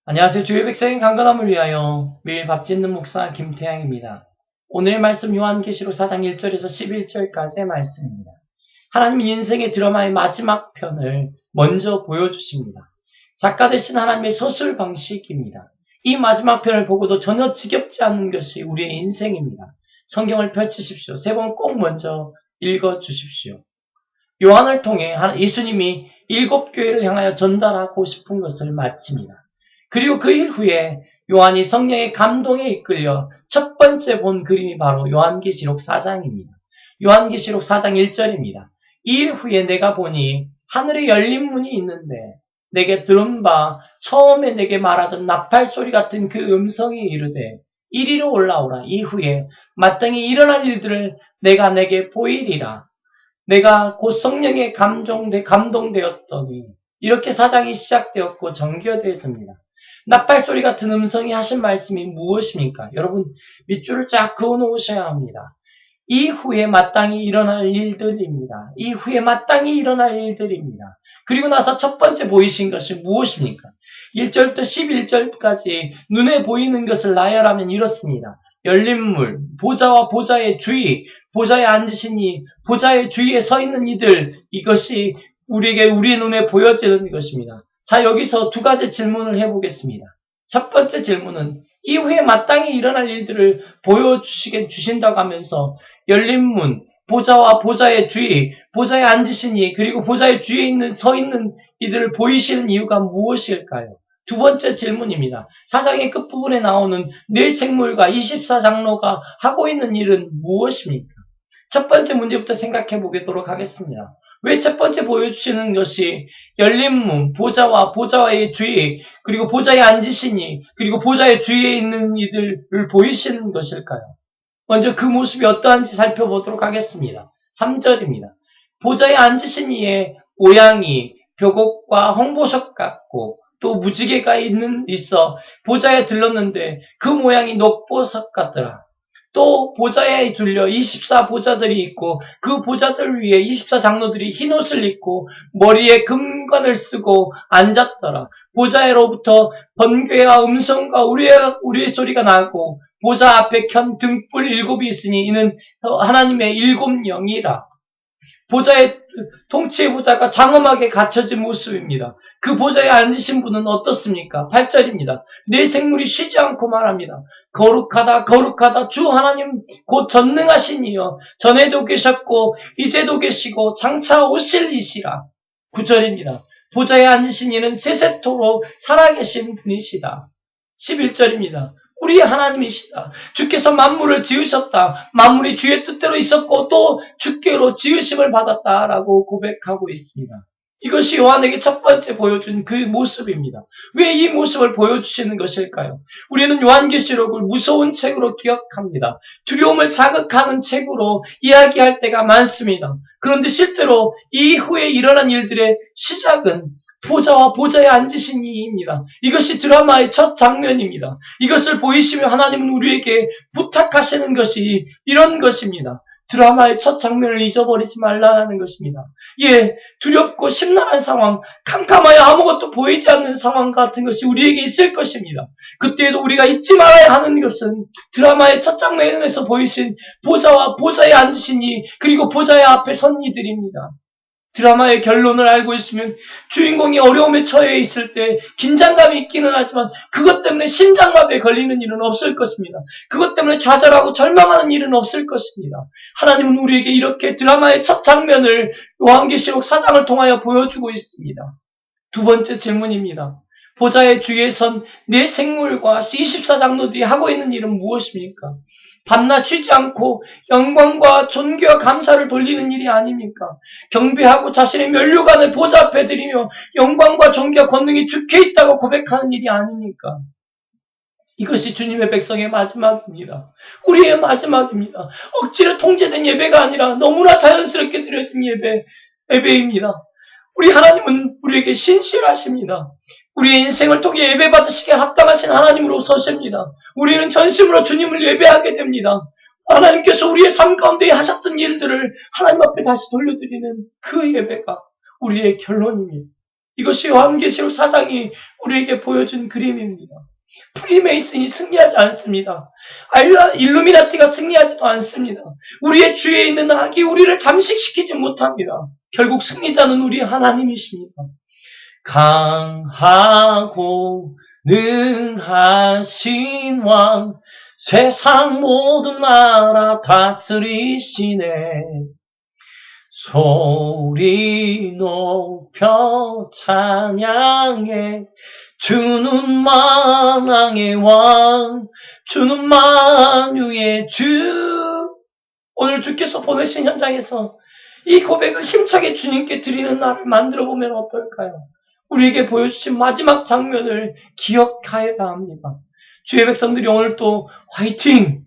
안녕하세요. 주의 백성의 강건함을 위하여 매일 밥 짓는 목사 김태양입니다. 오늘의 말씀 요한계시록 4장 1절에서 11절까지의 말씀입니다. 하나님이 인생의 드라마의 마지막 편을 먼저 보여주십니다. 작가 되신 하나님의 서술 방식입니다. 이 마지막 편을 보고도 전혀 지겹지 않는 것이 우리의 인생입니다. 성경을 펼치십시오. 3번 꼭 먼저 읽어주십시오. 요한을 통해 예수님이 7교회를 향하여 전달하고 싶은 것을 마칩니다. 그리고 그 이후에 요한이 성령의 감동에 이끌려 첫 번째 본 그림이 바로 요한계시록 4장입니다. 요한계시록 4장 1절입니다. 이 일 후에 내가 보니 하늘에 열린 문이 있는데 내게 들은 바 처음에 내게 말하던 나팔소리 같은 그 음성이 이르되 이리로 올라오라. 이후에 마땅히 일어날 일들을 내가 내게 보이리라. 내가 곧 성령에 감동되었더니 이렇게 4장이 시작되었고 전개되었습니다. 나팔소리 같은 음성이 하신 말씀이 무엇입니까? 여러분 밑줄을 쫙 그어놓으셔야 합니다. 이후에 마땅히 일어날 일들입니다. 이후에 마땅히 일어날 일들입니다. 그리고 나서 첫 번째 보이신 것이 무엇입니까? 1절부터 11절까지 눈에 보이는 것을 나열하면 이렇습니다. 열린 물, 보좌와 보좌의 주위, 보좌에 앉으신 이, 보좌의 주위에 서 있는 이들, 이것이 우리에게 우리 눈에 보여지는 것입니다. 자, 여기서 두 가지 질문을 해보겠습니다. 첫 번째 질문은 이후에 마땅히 일어날 일들을 보여주신다고 하면서 열린 문, 보좌와 보좌의 주위, 보좌에 앉으신 이, 그리고 보좌의 주위에 서 있는 이들을 보이시는 이유가 무엇일까요? 두 번째 질문입니다. 4장의 끝부분에 나오는 네 생물과 24장로가 하고 있는 일은 무엇입니까? 첫 번째 문제부터 생각해 보도록 하겠습니다. 왜 첫 번째 보여주시는 것이 열린 문, 보좌와 보좌의 주위, 그리고 보좌에 앉으시니, 그리고 보좌의 주위에 있는 이들을 보이시는 것일까요? 먼저 그 모습이 어떠한지 살펴보도록 하겠습니다. 3절입니다. 보좌에 앉으신 이의 모양이 벽옥과 홍보석 같고 또 무지개가 있어 보좌에 들렀는데 그 모양이 녹보석 같더라. 또 보좌에 둘려 24보좌들이 있고 그 보좌들 위에 24장로들이 흰옷을 입고 머리에 금관을 쓰고 앉았더라. 보좌로부터 번개와 음성과 우리의 소리가 나고 보좌 앞에 켠 등불 7이 있으니 이는 하나님의 7영이라. 보좌의 통치의 보좌가 장엄하게 갖춰진 모습입니다. 그 보좌에 앉으신 분은 어떻습니까? 8절입니다. 네 생물이 쉬지 않고 말합니다. 거룩하다 거룩하다 주 하나님 곧 전능하신 이여 전에도 계셨고 이제도 계시고 장차 오실 이시라. 9절입니다. 보좌에 앉으신 이는 세세토록 살아계신 분이시다. 11절입니다. 우리의 하나님이시다. 주께서 만물을 지으셨다. 만물이 주의 뜻대로 있었고 또 주께로 지으심을 받았다라고 고백하고 있습니다. 이것이 요한에게 첫 번째 보여준 그 모습입니다. 왜 이 모습을 보여주시는 것일까요? 우리는 요한계시록을 무서운 책으로 기억합니다. 두려움을 자극하는 책으로 이야기할 때가 많습니다. 그런데 실제로 이후에 일어난 일들의 시작은 보좌와 보좌에 앉으신 이입니다. 이것이 드라마의 첫 장면입니다. 이것을 보이시며 하나님은 우리에게 부탁하시는 것이 이런 것입니다. 드라마의 첫 장면을 잊어버리지 말라는 것입니다. 예, 두렵고 심란한 상황, 캄캄하여 아무것도 보이지 않는 상황 같은 것이 우리에게 있을 것입니다. 그때에도 우리가 잊지 말아야 하는 것은 드라마의 첫 장면에서 보이신 보좌와 보좌에 앉으신 이, 그리고 보좌의 앞에 선 이들입니다. 드라마의 결론을 알고 있으면 주인공이 어려움에 처해 있을 때 긴장감이 있기는 하지만 그것 때문에 심장마비에 걸리는 일은 없을 것입니다. 그것 때문에 좌절하고 절망하는 일은 없을 것입니다. 하나님은 우리에게 이렇게 드라마의 첫 장면을 요한계시록 4장을 통하여 보여주고 있습니다. 두 번째 질문입니다. 보좌의 주위에 선 네 생물과 24장로들이 하고 있는 일은 무엇입니까? 밤낮 쉬지 않고 영광과 존귀와 감사를 돌리는 일이 아닙니까? 경배하고 자신의 면류관을 보좌 앞에 드리며 영광과 존귀와 권능이 주께 있다고 고백하는 일이 아닙니까? 이것이 주님의 백성의 마지막입니다. 우리의 마지막입니다. 억지로 통제된 예배가 아니라 너무나 자연스럽게 드려진 예배입니다. 우리 하나님은 우리에게 신실하십니다. 우리의 인생을 통해 예배받으시기에 합당하신 하나님으로 서십니다. 우리는 전심으로 주님을 예배하게 됩니다. 하나님께서 우리의 삶 가운데 하셨던 일들을 하나님 앞에 다시 돌려드리는 그 예배가 우리의 결론입니다. 이것이 요한계시록 4장이 우리에게 보여준 그림입니다. 프리메이슨이 승리하지 않습니다. 일루미나티가 승리하지도 않습니다. 우리의 주위에 있는 악이 우리를 잠식시키지 못합니다. 결국 승리자는 우리 하나님이십니다. 강하고 능하신 왕, 세상 모든 나라 다스리시네. 소리 높여 찬양해. 주는 만왕의 왕, 주는 만유의 주. 오늘 주께서 보내신 현장에서 이 고백을 힘차게 주님께 드리는 날을 만들어 보면 어떨까요? 우리에게 보여주신 마지막 장면을 기억하여야 합니다. 주의 백성들이 오늘 또 화이팅!